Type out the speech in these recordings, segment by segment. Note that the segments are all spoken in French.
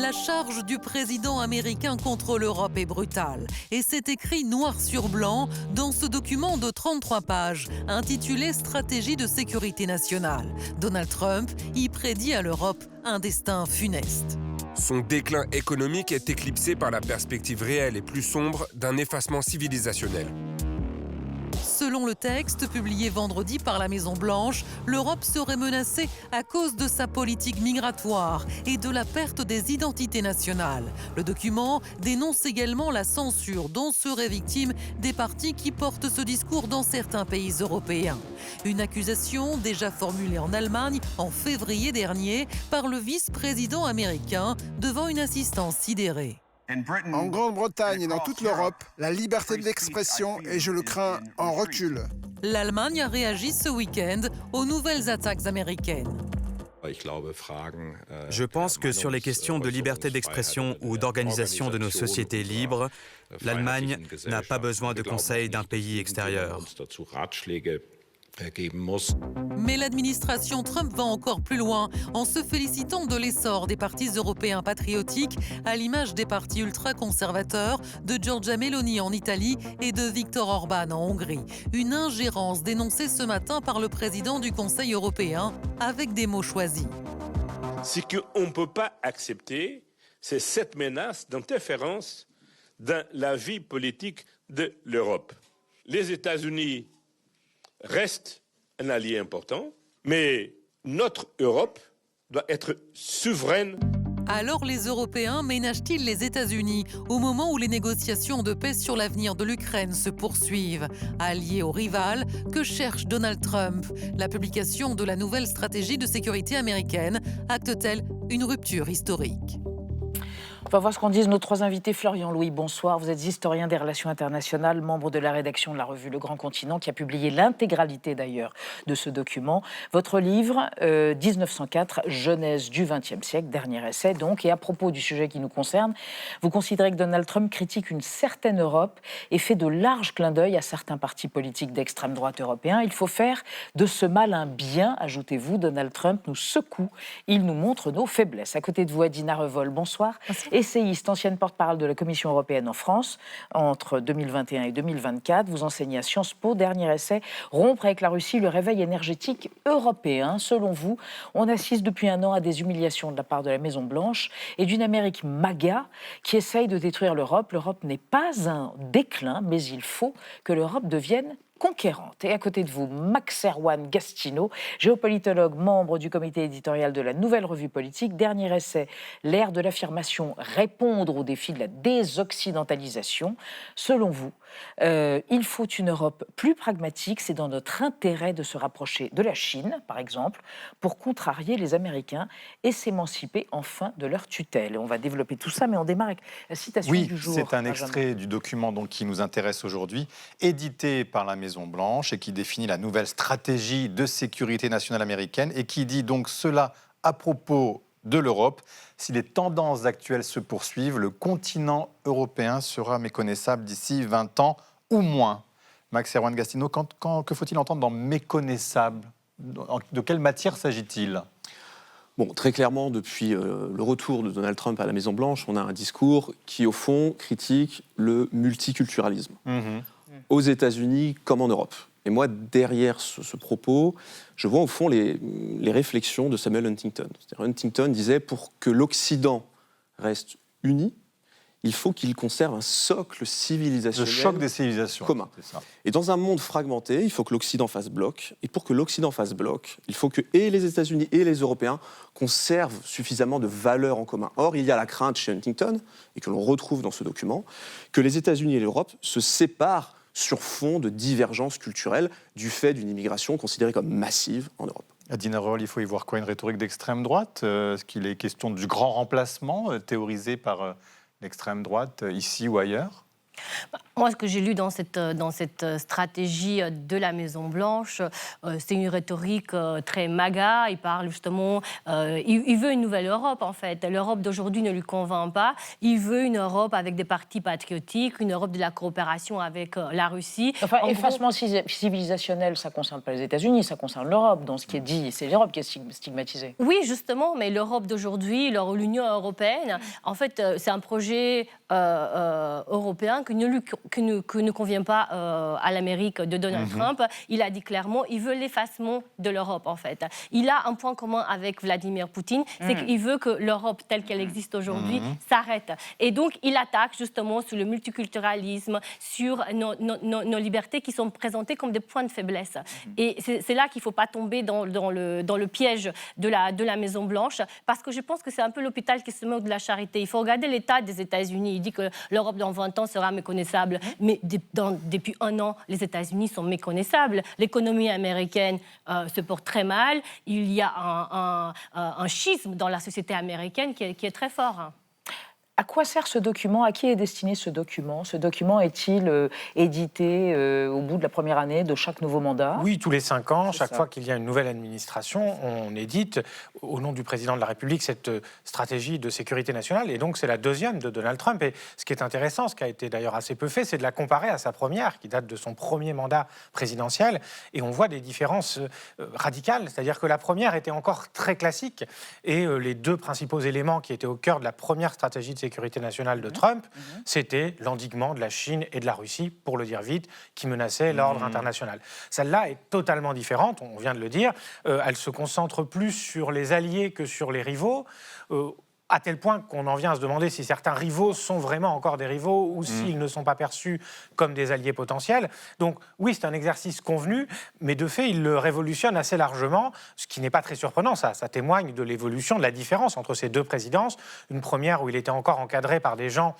La charge du président américain contre l'Europe est brutale. Et c'est écrit noir sur blanc dans ce document de 33 pages intitulé « Stratégie de sécurité nationale ». Donald Trump y prédit à l'Europe un destin funeste. Son déclin économique est éclipsé par la perspective réelle et plus sombre d'un effacement civilisationnel. Selon le texte publié vendredi par la Maison-Blanche, l'Europe serait menacée à cause de sa politique migratoire et de la perte des identités nationales. Le document dénonce également la censure dont seraient victimes des partis qui portent ce discours dans certains pays européens. Une accusation déjà formulée en Allemagne en février dernier par le vice-président américain devant une assistance sidérée. En Grande-Bretagne et dans toute l'Europe, la liberté d'expression, et je le crains, en recul. L'Allemagne a réagi ce week-end aux nouvelles attaques américaines. Je pense que sur les questions de liberté d'expression ou d'organisation de nos sociétés libres, l'Allemagne n'a pas besoin de conseils d'un pays extérieur. Mais l'administration Trump va encore plus loin en se félicitant de l'essor des partis européens patriotiques à l'image des partis ultra-conservateurs de Giorgia Meloni en Italie et de Viktor Orban en Hongrie. Une ingérence dénoncée ce matin par le président du Conseil européen avec des mots choisis. Ce qu'on ne peut pas accepter, c'est cette menace d'interférence dans la vie politique de l'Europe. Les États-Unis reste un allié important, mais notre Europe doit être souveraine. Alors les Européens ménagent-ils les États-Unis au moment où les négociations de paix sur l'avenir de l'Ukraine se poursuivent? Alliés aux rivales, que cherche Donald Trump? La publication de la nouvelle stratégie de sécurité américaine acte-t-elle une rupture historique? On va voir ce qu'en disent nos trois invités. Florian Louis, bonsoir. Vous êtes historien des relations internationales, membre de la rédaction de la revue Le Grand Continent, qui a publié l'intégralité d'ailleurs de ce document. Votre livre, 1904, Genèse du XXe siècle, dernier essai donc. Et à propos du sujet qui nous concerne, vous considérez que Donald Trump critique une certaine Europe et fait de larges clins d'œil à certains partis politiques d'extrême droite européens. Il faut faire de ce mal un bien, ajoutez-vous. Donald Trump nous secoue, il nous montre nos faiblesses. À côté de vous, Adina Revol, bonsoir. Essayiste, ancienne porte-parole de la Commission européenne en France, entre 2021 et 2024. Vous enseignez à Sciences Po. Dernier essai, Rompre avec la Russie, le réveil énergétique européen. Selon vous, on assiste depuis un an à des humiliations de la part de la Maison-Blanche et d'une Amérique MAGA qui essaye de détruire l'Europe. L'Europe n'est pas un déclin, mais il faut que l'Europe devienne conquérante. Et à côté de vous, Max Erwan Gastineau, géopolitologue, membre du comité éditorial de la Nouvelle Revue Politique. Dernier essai, L'ère de l'affirmation, répondre aux défis de la désoccidentalisation. Selon vous, il faut une Europe plus pragmatique. C'est dans notre intérêt de se rapprocher de la Chine, par exemple, pour contrarier les Américains et s'émanciper enfin de leur tutelle. Et on va développer tout ça, mais on démarre avec la citation du jour. Oui, c'est un extrait du document donc, qui nous intéresse aujourd'hui, édité par la Maison-Blanche et qui définit la nouvelle stratégie de sécurité nationale américaine et qui dit donc cela à propos de l'Europe. Si les tendances actuelles se poursuivent, le continent européen sera méconnaissable d'ici 20 ans ou moins. Max Erwan Gastineau, que faut-il entendre dans méconnaissable? De quelle matière s'agit-il? Bon, très clairement, depuis le retour de Donald Trump à la Maison-Blanche, on a un discours qui, au fond, critique le multiculturalisme. Aux États-Unis comme en Europe. Et moi, derrière ce propos, je vois au fond les réflexions de Samuel Huntington. C'est-à-dire, Huntington disait, pour que l'Occident reste uni, il faut qu'il conserve un socle civilisationnel. Le choc des civilisations. Commun. Et dans un monde fragmenté, il faut que l'Occident fasse bloc. Et pour que l'Occident fasse bloc, il faut que et les États-Unis et les Européens conservent suffisamment de valeurs en commun. Or, il y a la crainte chez Huntington, et que l'on retrouve dans ce document, que les États-Unis et l'Europe se séparent sur fond de divergences culturelles du fait d'une immigration considérée comme massive en Europe. Adina Revol, il faut y voir quoi? Une rhétorique d'extrême droite? Est-ce qu'il est question du grand remplacement théorisé par l'extrême droite, ici ou ailleurs? Moi, ce que j'ai lu dans cette stratégie de la Maison-Blanche, c'est une rhétorique très MAGA. Il parle justement... il veut une nouvelle Europe, en fait. L'Europe d'aujourd'hui ne lui convainc pas. Il veut une Europe avec des partis patriotiques, une Europe de la coopération avec la Russie. Enfin, effacement civilisationnel, ça ne concerne pas les États-Unis, ça concerne l'Europe. Dans ce qui est dit, c'est l'Europe qui est stigmatisée. Oui, justement, mais l'Europe d'aujourd'hui, l'Union européenne, en fait, c'est un projet européen qui ne convient pas à l'Amérique de Donald Trump. Il a dit clairement, il veut l'effacement de l'Europe, en fait. Il a un point commun avec Vladimir Poutine, c'est qu'il veut que l'Europe telle qu'elle existe aujourd'hui s'arrête. Et donc, il attaque justement sur le multiculturalisme, sur nos libertés qui sont présentées comme des points de faiblesse. Et c'est là qu'il ne faut pas tomber dans le piège de la Maison-Blanche, parce que je pense que c'est un peu l'hôpital qui se moque de la charité. Il faut regarder l'état des États-Unis. Il dit que l'Europe dans 20 ans sera méconnaissable. Mais depuis 1 an, les États-Unis sont méconnaissables. L'économie américaine se porte très mal. Il y a un schisme dans la société américaine qui est très fort. À quoi sert ce document? À qui est destiné ce document? Ce document est-il édité au bout de la première année de chaque nouveau mandat? Oui, tous les 5 ans, chaque fois qu'il y a une nouvelle administration, on édite, au nom du président de la République, cette stratégie de sécurité nationale. Et donc, c'est la deuxième de Donald Trump. Et ce qui est intéressant, ce qui a été d'ailleurs assez peu fait, c'est de la comparer à sa première, qui date de son premier mandat présidentiel. Et on voit des différences radicales. C'est-à-dire que la première était encore très classique. Et les 2 principaux éléments qui étaient au cœur de la première stratégie de sécurité nationale de Trump, c'était l'endiguement de la Chine et de la Russie, pour le dire vite, qui menaçaient l'ordre international. Celle-là est totalement différente, on vient de le dire. Elle se concentre plus sur les alliés que sur les rivaux. À tel point qu'on en vient à se demander si certains rivaux sont vraiment encore des rivaux ou s'ils ne sont pas perçus comme des alliés potentiels. Donc oui, c'est un exercice convenu, mais de fait, il le révolutionne assez largement, ce qui n'est pas très surprenant. Ça témoigne de l'évolution, de la différence entre ces 2 présidences. Une première où il était encore encadré par des gens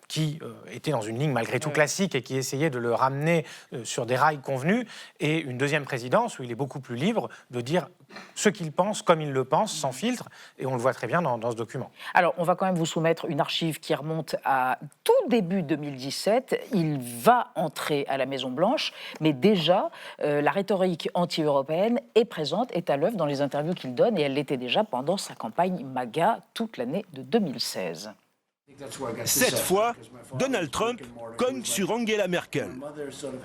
qui était dans une ligne malgré tout classique et qui essayait de le ramener sur des rails convenus, et une deuxième présidence où il est beaucoup plus libre de dire ce qu'il pense, comme il le pense, sans filtre, et on le voit très bien dans ce document. Alors, on va quand même vous soumettre une archive qui remonte à tout début 2017. Il va entrer à la Maison-Blanche, mais déjà, la rhétorique anti-européenne est présente, est à l'œuvre dans les interviews qu'il donne, et elle l'était déjà pendant sa campagne MAGA toute l'année de 2016. Cette fois, Donald Trump cogne sur Angela Merkel.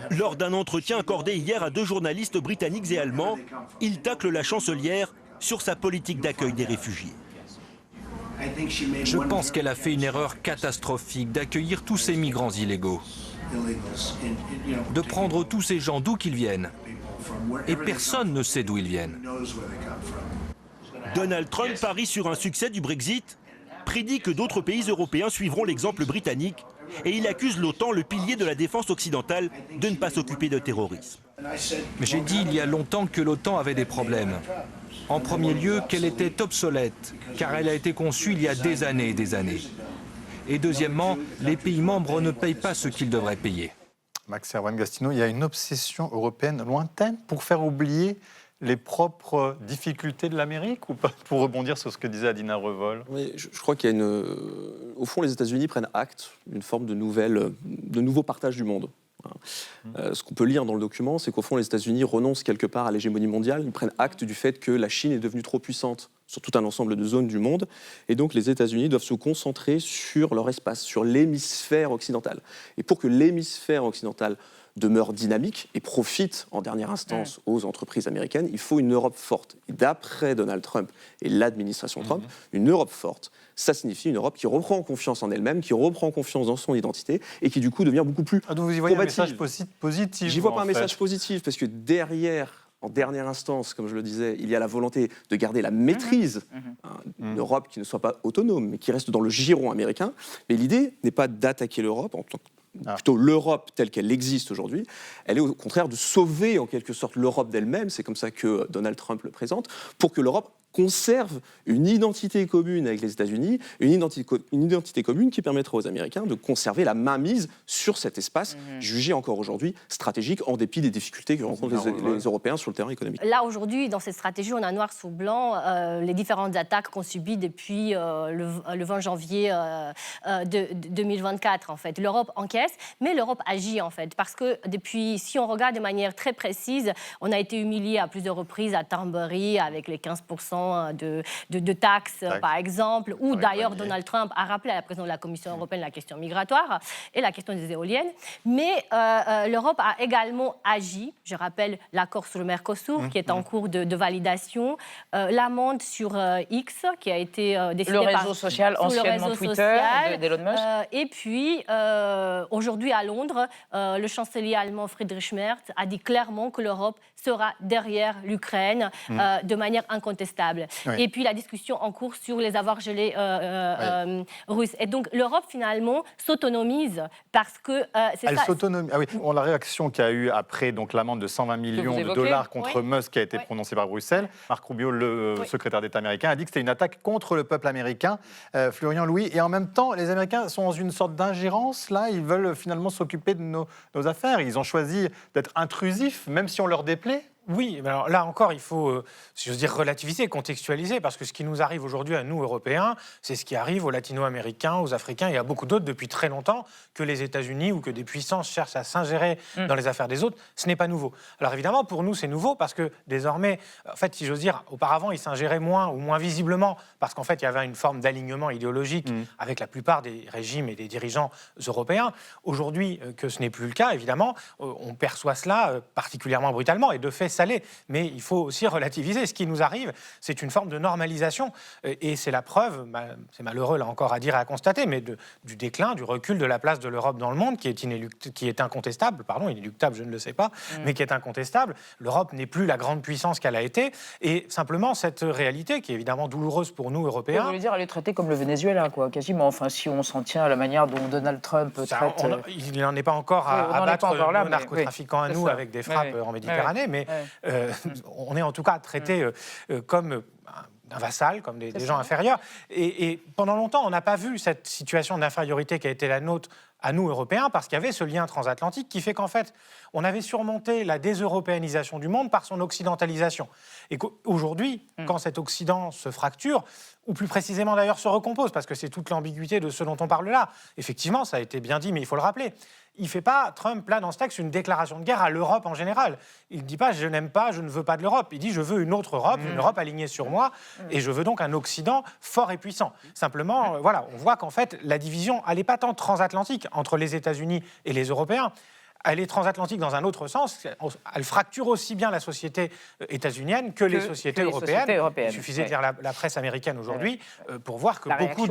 Lors d'un entretien accordé hier à 2 journalistes britanniques et allemands, il tacle la chancelière sur sa politique d'accueil des réfugiés. Je pense qu'elle a fait une erreur catastrophique d'accueillir tous ces migrants illégaux, de prendre tous ces gens d'où qu'ils viennent. Et personne ne sait d'où ils viennent. Donald Trump parie sur un succès du Brexit, prédit que d'autres pays européens suivront l'exemple britannique et il accuse l'OTAN, le pilier de la défense occidentale, de ne pas s'occuper de terrorisme. J'ai dit il y a longtemps que l'OTAN avait des problèmes. En premier lieu, qu'elle était obsolète, car elle a été conçue il y a des années et des années. Et deuxièmement, les pays membres ne payent pas ce qu'ils devraient payer. Max Erwan-Gastineau, il y a une obsession européenne lointaine pour faire oublier les propres difficultés de l'Amérique, ou pas, pour rebondir sur ce que disait Adina Revol? Oui, je crois qu'il y a une... Au fond, les États-Unis prennent acte d'une forme de nouveau partage du monde. Ce qu'on peut lire dans le document, c'est qu'au fond, les États-Unis renoncent quelque part à l'hégémonie mondiale. Ils prennent acte du fait que la Chine est devenue trop puissante sur tout un ensemble de zones du monde. Et donc, les États-Unis doivent se concentrer sur leur espace, sur l'hémisphère occidental. Et pour que l'hémisphère occidental demeure dynamique et profite en dernière instance aux entreprises américaines, il faut une Europe forte. Et d'après Donald Trump et l'administration Trump, une Europe forte, ça signifie une Europe qui reprend confiance en elle-même, qui reprend confiance dans son identité et qui du coup devient beaucoup plus donc vous y voyez un message positif? J'y vois pas un message positif parce que derrière, en dernière instance, comme je le disais, il y a la volonté de garder la maîtrise d'une Europe qui ne soit pas autonome, mais qui reste dans le giron américain. Mais l'idée n'est pas d'attaquer l'Europe, plutôt l'Europe telle qu'elle existe aujourd'hui. Elle est au contraire de sauver en quelque sorte l'Europe d'elle-même, c'est comme ça que Donald Trump le présente, pour que l'Europe conserve une identité commune avec les États-Unis, une identité commune qui permettra aux Américains de conserver la mainmise sur cet espace jugé encore aujourd'hui stratégique en dépit des difficultés que rencontrent les Européens sur le terrain économique. Là, aujourd'hui, dans cette stratégie, on a noir sur blanc les différentes attaques qu'on subit depuis le 20 janvier 2024, en fait. L'Europe encaisse, mais l'Europe agit, en fait, parce que depuis, si on regarde de manière très précise, on a été humilié à plusieurs reprises à Thornbury avec les 15% de taxes, par exemple, où d'ailleurs Donald Trump a rappelé à la présidente de la Commission européenne la question migratoire et la question des éoliennes. Mais l'Europe a également agi. Je rappelle l'accord sur le Mercosur qui est en cours de validation, l'amende sur X qui a été décidée le réseau social, anciennement Twitter, d'Elon Musk. Et puis, aujourd'hui à Londres, le chancelier allemand Friedrich Merz a dit clairement que l'Europe sera derrière l'Ukraine de manière incontestable. Et puis la discussion en cours sur les avoirs gelés russes. Et donc l'Europe finalement s'autonomise parce que elle s'autonomise. Ah oui, la réaction qu'il y a eu après donc l'amende de 120 millions de dollars contre Musk qui a été prononcée par Bruxelles. Marc Rubio, le secrétaire d'État américain, a dit que c'était une attaque contre le peuple américain. Florian Louis, et en même temps, les Américains sont dans une sorte d'ingérence. Là, ils veulent finalement s'occuper de nos affaires. Ils ont choisi d'être intrusifs, même si on leur déplaît. Oui, mais alors là encore, il faut, si j'ose dire, relativiser, contextualiser, parce que ce qui nous arrive aujourd'hui à nous, Européens, c'est ce qui arrive aux Latino-Américains, aux Africains et à beaucoup d'autres depuis très longtemps, que les États-Unis ou que des puissances cherchent à s'ingérer dans les affaires des autres. Ce n'est pas nouveau. Alors évidemment, pour nous, c'est nouveau parce que désormais, en fait, si j'ose dire, auparavant, ils s'ingéraient moins ou moins visiblement, parce qu'en fait, il y avait une forme d'alignement idéologique avec la plupart des régimes et des dirigeants européens. Aujourd'hui, que ce n'est plus le cas, évidemment, on perçoit cela particulièrement brutalement, et de fait, ça l'est. Mais il faut aussi relativiser. Ce qui nous arrive, c'est une forme de normalisation. Et c'est la preuve, c'est malheureux là encore à dire et à constater, mais du déclin, du recul de la place de l'Europe dans le monde, qui est incontestable, inéluctable, je ne le sais pas, mais qui est incontestable. L'Europe n'est plus la grande puissance qu'elle a été. Et simplement, cette réalité, qui est évidemment douloureuse pour nous, Européens... Vous voulez dire, elle est traitée comme le Venezuela, quoi, quasiment. Enfin, si on s'en tient à la manière dont Donald Trump traite... Il n'en est pas encore à battre nos narcotrafiquants à nous avec des frappes en Méditerranée, mais on est en tout cas traité comme un vassal, comme des gens inférieurs. Et pendant longtemps, on n'a pas vu cette situation d'infériorité qui a été la nôtre à nous, Européens, parce qu'il y avait ce lien transatlantique qui fait qu'en fait, on avait surmonté la déseuropéanisation du monde par son occidentalisation. Et qu'aujourd'hui, quand cet Occident se fracture, ou plus précisément d'ailleurs se recompose, parce que c'est toute l'ambiguïté de ce dont on parle là, effectivement, ça a été bien dit, mais il faut le rappeler, il ne fait pas, Trump, là, dans ce texte, une déclaration de guerre à l'Europe en général. Il ne dit pas « je n'aime pas, je ne veux pas de l'Europe ». Il dit « je veux une autre Europe, une Europe alignée sur moi, et je veux donc un Occident fort et puissant ». Simplement, voilà, on voit qu'en fait, la division, elle n'est pas tant transatlantique entre les États-Unis et les Européens. Elle est transatlantique dans un autre sens. Elle fracture aussi bien la société états-unienne que les sociétés européennes. Il suffisait de lire la presse américaine aujourd'hui pour voir que beaucoup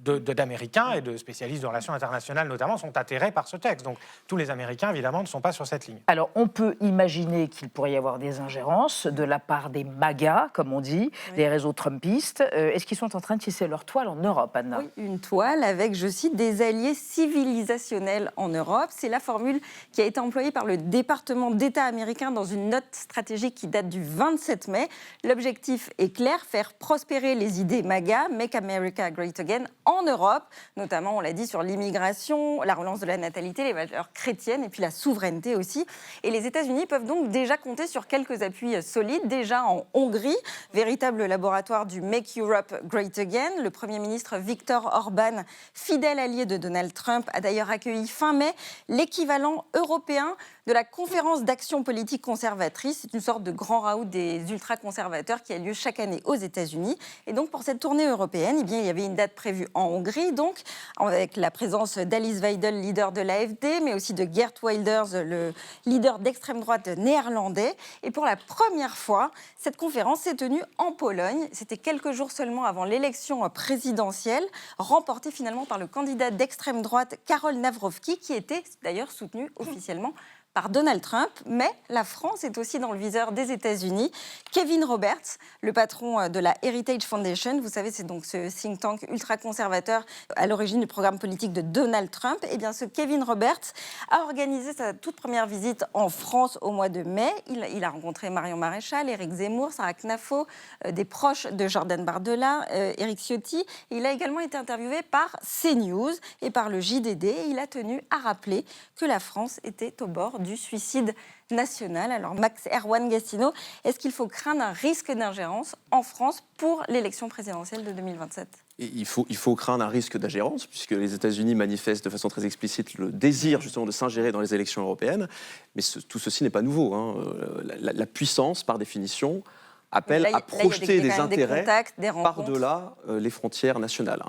d'Américains et de spécialistes de relations internationales notamment sont atterrés par ce texte. Donc tous les Américains, évidemment, ne sont pas sur cette ligne. Alors on peut imaginer qu'il pourrait y avoir des ingérences de la part des MAGA, comme on dit, des réseaux trumpistes. Est-ce qu'ils sont en train de tisser leur toile en Europe, Anna ? Oui, une toile avec, je cite, des alliés civilisationnels en Europe. C'est la formule qui a été employée par le département d'État américain dans une note stratégique qui date du 27 mai. L'objectif est clair, faire prospérer les idées MAGA, Make America Great Again, en Europe, notamment, on l'a dit, sur l'immigration, la relance de la natalité, les valeurs chrétiennes et puis la souveraineté aussi. Et les États-Unis peuvent donc déjà compter sur quelques appuis solides, déjà en Hongrie, véritable laboratoire du Make Europe Great Again. Le Premier ministre Viktor Orban, fidèle allié de Donald Trump, a d'ailleurs accueilli fin mai l'équivalent européen de la conférence d'action politique conservatrice. C'est une sorte de grand raout des ultra-conservateurs qui a lieu chaque année aux États-Unis. Et donc, pour cette tournée européenne, eh bien, il y avait une date prévue en Hongrie, donc, avec la présence d'Alice Weidel, leader de l'AfD, mais aussi de Geert Wilders, le leader d'extrême droite néerlandais. Et pour la première fois, cette conférence s'est tenue en Pologne. C'était quelques jours seulement avant l'élection présidentielle, remportée finalement par le candidat d'extrême droite Karol Nawrocki, qui était d'ailleurs soutenu officiellement par Donald Trump, mais la France est aussi dans le viseur des États-Unis. Kevin Roberts, le patron de la Heritage Foundation, vous savez, c'est donc ce think tank ultra-conservateur à l'origine du programme politique de Donald Trump. Eh bien, ce Kevin Roberts a organisé sa toute première visite en France au mois de mai. Il a rencontré Marion Maréchal, Éric Zemmour, Sarah Knafo, des proches de Jordan Bardella, Éric Ciotti. Il a également été interviewé par CNews et par le JDD. Et il a tenu à rappeler que la France était au bord du suicide national. Alors Max Erwan Gastineau, est-ce qu'il faut craindre un risque d'ingérence en France pour l'élection présidentielle de 2027 ? Il faut craindre un risque d'ingérence, puisque les États-Unis manifestent de façon très explicite le désir justement de s'ingérer dans les élections européennes. Mais tout ceci n'est pas nouveau. La puissance, par définition, appelle à projeter des intérêts par-delà les frontières nationales.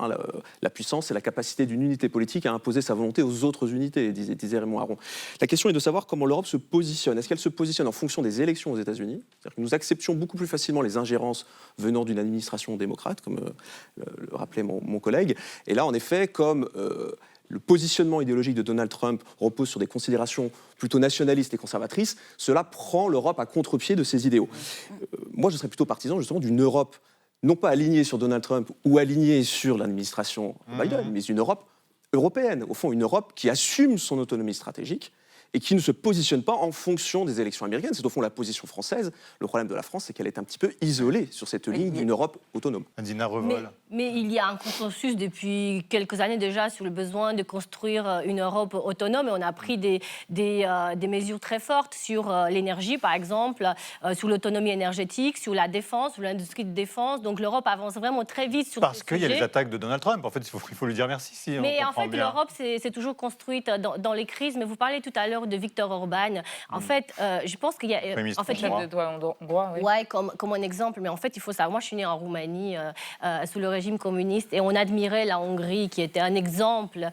La puissance, c'est la capacité d'une unité politique à imposer sa volonté aux autres unités, disait Raymond Aron. La question est de savoir comment l'Europe se positionne. Est-ce qu'elle se positionne en fonction des élections aux États-Unis ? C'est-à-dire que nous acceptions beaucoup plus facilement les ingérences venant d'une administration démocrate, comme le rappelait mon collègue. Et là, en effet, comme le positionnement idéologique de Donald Trump repose sur des considérations plutôt nationalistes et conservatrices, cela prend l'Europe à contre-pied de ses idéaux. Moi, je serais plutôt partisan justement d'une Europe non pas alignée sur Donald Trump ou alignée sur l'administration Biden, mais une Europe européenne, au fond une Europe qui assume son autonomie stratégique et qui ne se positionne pas en fonction des élections américaines. C'est au fond la position française. Le problème de la France, c'est qu'elle est un petit peu isolée sur cette ligne d'une Europe autonome. Dina Revol. Mais il y a un consensus depuis quelques années déjà sur le besoin de construire une Europe autonome. Et on a pris des mesures très fortes sur l'énergie, par exemple, sur l'autonomie énergétique, sur la défense, sur l'industrie de défense. Donc l'Europe avance vraiment très vite sur Parce ce qu'il y a sujet. les attaques de Donald Trump. En fait, il faut lui dire merci. Si mais on en fait, bien. l'Europe s'est toujours construite dans les crises. Mais vous parlez tout à l'heure de Viktor Orban. En fait, je pense qu'il y a... En fait, chef de droit hongrois, oui. Ouais, comme un exemple. Mais en fait, il faut savoir, moi, je suis née en Roumanie sous le régime communiste et on admirait la Hongrie qui était un exemple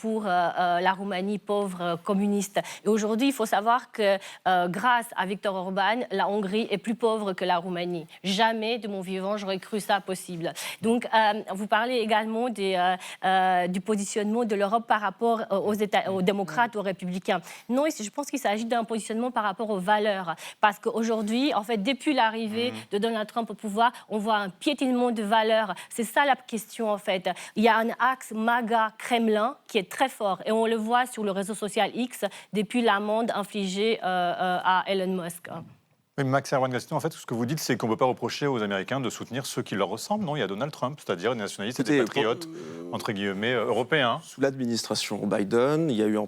pour la Roumanie pauvre communiste. Et aujourd'hui, il faut savoir que grâce à Viktor Orban, la Hongrie est plus pauvre que la Roumanie. Jamais de mon vivant, j'aurais cru ça possible. Donc, vous parlez également du positionnement de l'Europe par rapport aux démocrates, aux républicains. Non, je pense qu'il s'agit d'un positionnement par rapport aux valeurs. Parce qu'aujourd'hui, en fait, depuis l'arrivée de Donald Trump au pouvoir, on voit un piétinement de valeurs. C'est ça la question, en fait. Il y a un axe MAGA-Kremlin qui est très fort. Et on le voit sur le réseau social X depuis l'amende infligée à Elon Musk. Mais Max Erwan Gastineau, en fait, ce que vous dites, c'est qu'on ne peut pas reprocher aux Américains de soutenir ceux qui leur ressemblent. Non, il y a Donald Trump, c'est-à-dire des nationalistes et des patriotes, entre guillemets, européens. Sous l'administration Biden, il y a eu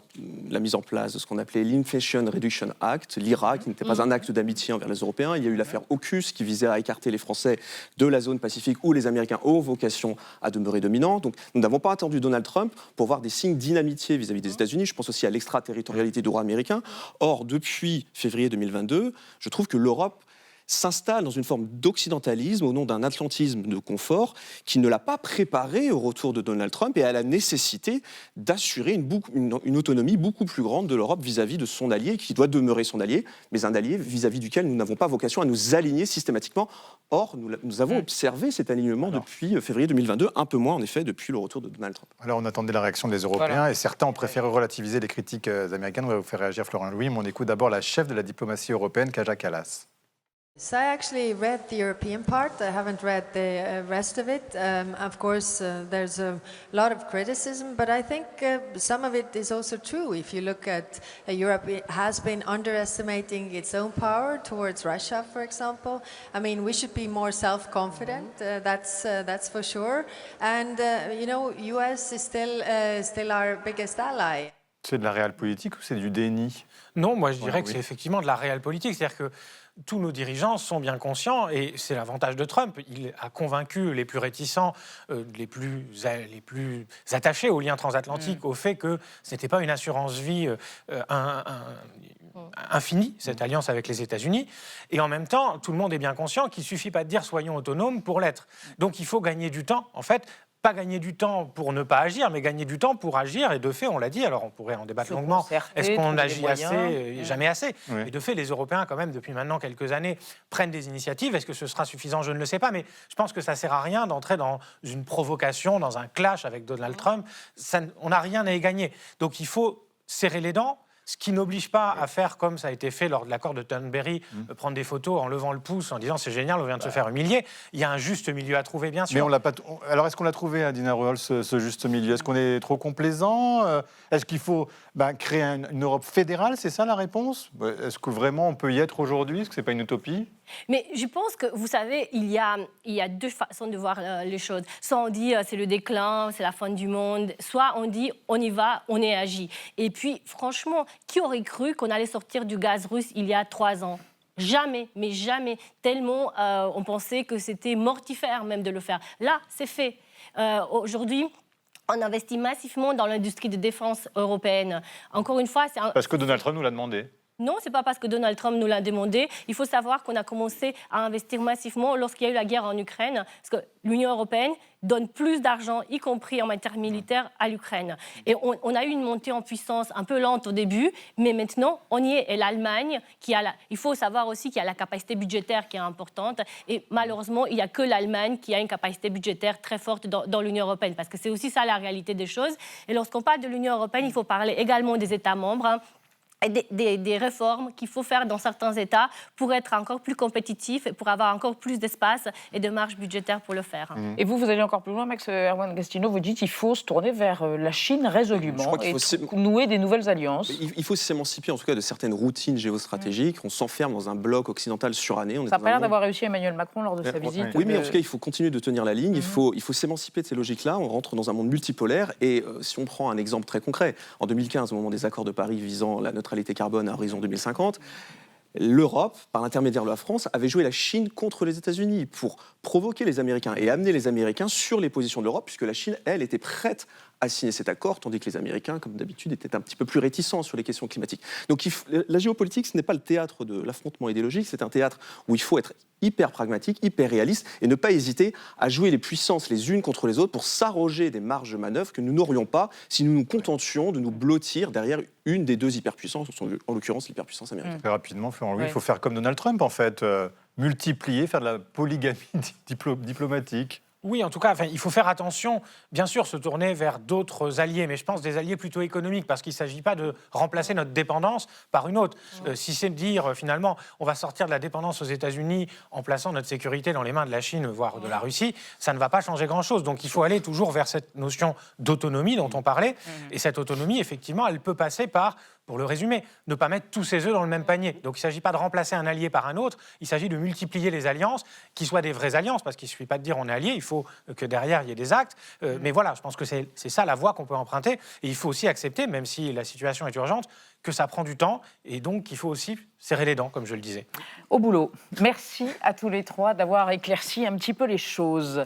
la mise en place de ce qu'on appelait l'Inflation Reduction Act, l'IRA, qui n'était pas un acte d'amitié envers les Européens. Il y a eu l'affaire AUKUS, qui visait à écarter les Français de la zone Pacifique, où les Américains ont vocation à demeurer dominants. Donc, nous n'avons pas attendu Donald Trump pour voir des signes d'inamitié vis-à-vis des États-Unis. Je pense aussi à l'extraterritorialité du droit américain. Or, depuis février 2022, je trouve que l'Europe s'installe dans une forme d'occidentalisme au nom d'un atlantisme de confort qui ne l'a pas préparé au retour de Donald Trump et à la nécessité d'assurer une autonomie beaucoup plus grande de l'Europe vis-à-vis de son allié, qui doit demeurer son allié, mais un allié vis-à-vis duquel nous n'avons pas vocation à nous aligner systématiquement. Or, nous avons observé cet alignement depuis février 2022, un peu moins en effet depuis le retour de Donald Trump. Alors on attendait la réaction des Européens et certains ont préféré relativiser les critiques américaines. On va vous faire réagir Florent Louis, mais on écoute d'abord la chef de la diplomatie européenne, Kaja Kallas. So I actually read the European part. I haven't read the rest of it. Of course, there's a lot of criticism, but I think some of it is also true. If you look at Europe, it has been underestimating its own power towards Russia, for example. I mean, we should be more self-confident. That's for sure. And you know, US is still our biggest ally. C'est de la réelle politique ou c'est du déni ? Non, moi je dirais que c'est effectivement de la réelle politique. C'est-à-dire que tous nos dirigeants sont bien conscients, et c'est l'avantage de Trump. Il a convaincu les plus réticents, les plus attachés aux liens transatlantiques, au fait que ce n'était pas une assurance-vie infinie, cette alliance avec les États-Unis. Et en même temps, tout le monde est bien conscient qu'il ne suffit pas de dire « soyons autonomes » pour l'être. Donc il faut gagner du temps, en fait. Pas gagner du temps pour ne pas agir, mais gagner du temps pour agir. Et de fait, on l'a dit, alors on pourrait en débattre longuement. Est-ce qu'on agit assez ? Jamais assez. Oui. Et de fait, les Européens, quand même, depuis maintenant quelques années, prennent des initiatives. Est-ce que ce sera suffisant ? Je ne le sais pas. Mais je pense que ça ne sert à rien d'entrer dans une provocation, dans un clash avec Donald Trump. On n'a rien à y gagner. Donc il faut serrer les dents. ce qui n'oblige pas à faire comme ça a été fait lors de l'accord de Thornberry, prendre des photos en levant le pouce, en disant c'est génial, on vient de se faire humilier. Il y a un juste milieu à trouver, bien sûr. Mais on l'a pas. Alors, est-ce qu'on l'a trouvé, Dina Ruol, ce juste milieu? Est-ce qu'on est trop complaisant? Est-ce qu'il faut créer une Europe fédérale? C'est ça la réponse? Est-ce que vraiment on peut y être aujourd'hui? Est-ce que c'est pas une utopie? Mais je pense que, vous savez, il y a deux façons de voir les choses. Soit on dit c'est le déclin, c'est la fin du monde, soit on dit on y va, on y agit. Et puis, franchement, qui aurait cru qu'on allait sortir du gaz russe il y a 3 ans? Jamais, mais jamais. Tellement on pensait que c'était mortifère même de le faire. Là, c'est fait. Aujourd'hui, on investit massivement dans l'industrie de défense européenne. Encore une fois, Parce que Donald Trump nous l'a demandé. Non, ce n'est pas parce que Donald Trump nous l'a demandé. Il faut savoir qu'on a commencé à investir massivement lorsqu'il y a eu la guerre en Ukraine, parce que l'Union européenne donne plus d'argent, y compris en matière militaire, à l'Ukraine. Et on a eu une montée en puissance un peu lente au début, mais maintenant, on y est. Et l'Allemagne, il faut savoir aussi qu'il y a la capacité budgétaire qui est importante. Et malheureusement, il n'y a que l'Allemagne qui a une capacité budgétaire très forte dans l'Union européenne, parce que c'est aussi ça la réalité des choses. Et lorsqu'on parle de l'Union européenne, il faut parler également des États membres, et des réformes qu'il faut faire dans certains États pour être encore plus compétitifs et pour avoir encore plus d'espace et de marge budgétaire pour le faire. Et vous allez encore plus loin, Max Hermann-Gastino, vous dites qu'il faut se tourner vers la Chine résolument et nouer des nouvelles alliances. Il faut s'émanciper en tout cas de certaines routines géostratégiques. On s'enferme dans un bloc occidental suranné. Ça n'a pas l'air d'avoir réussi Emmanuel Macron lors de sa visite. Oui, mais en tout cas, il faut continuer de tenir la ligne. Il faut s'émanciper de ces logiques-là. On rentre dans un monde multipolaire. Et si on prend un exemple très concret, en 2015, au moment des accords de Paris visant la neutralité carbone à horizon 2050, l'Europe, par l'intermédiaire de la France, avait joué la Chine contre les États-Unis pour provoquer les Américains et amener les Américains sur les positions de l'Europe, puisque la Chine, elle, était prête à signer cet accord, tandis que les Américains, comme d'habitude, étaient un petit peu plus réticents sur les questions climatiques. Donc la géopolitique, ce n'est pas le théâtre de l'affrontement idéologique, c'est un théâtre où il faut être hyper pragmatique, hyper réaliste, et ne pas hésiter à jouer les puissances les unes contre les autres pour s'arroger des marges de manœuvre que nous n'aurions pas si nous nous contentions de nous blottir derrière une des deux hyperpuissances, en l'occurrence l'hyperpuissance américaine. Très rapidement, Florent Louis, il faut faire comme Donald Trump, en fait, multiplier, faire de la polygamie diplomatique. Oui, en tout cas, il faut faire attention, bien sûr, se tourner vers d'autres alliés, mais je pense des alliés plutôt économiques, parce qu'il ne s'agit pas de remplacer notre dépendance par une autre. Si c'est de dire, finalement, on va sortir de la dépendance aux États-Unis en plaçant notre sécurité dans les mains de la Chine, voire de la Russie, ça ne va pas changer grand-chose. Donc il faut aller toujours vers cette notion d'autonomie dont on parlait, et cette autonomie, effectivement, elle peut passer par, pour le résumer, ne pas mettre tous ses œufs dans le même panier. Donc il ne s'agit pas de remplacer un allié par un autre, il s'agit de multiplier les alliances, qui soient des vraies alliances, parce qu'il ne suffit pas de dire on est allié, il faut que derrière il y ait des actes. Mais voilà, je pense que c'est ça la voie qu'on peut emprunter. Et il faut aussi accepter, même si la situation est urgente, que ça prend du temps, et donc il faut aussi serrer les dents, comme je le disais. Au boulot. Merci à tous les trois d'avoir éclairci un petit peu les choses.